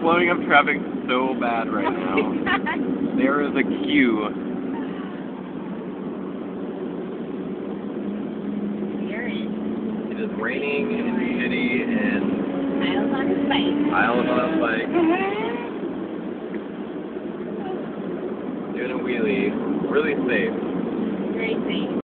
slowing up traffic so bad right now. There is a queue. It is raining in the city and Kyle's on his bike. Kyle's on his bike. Doing a wheelie. Really safe. Very safe.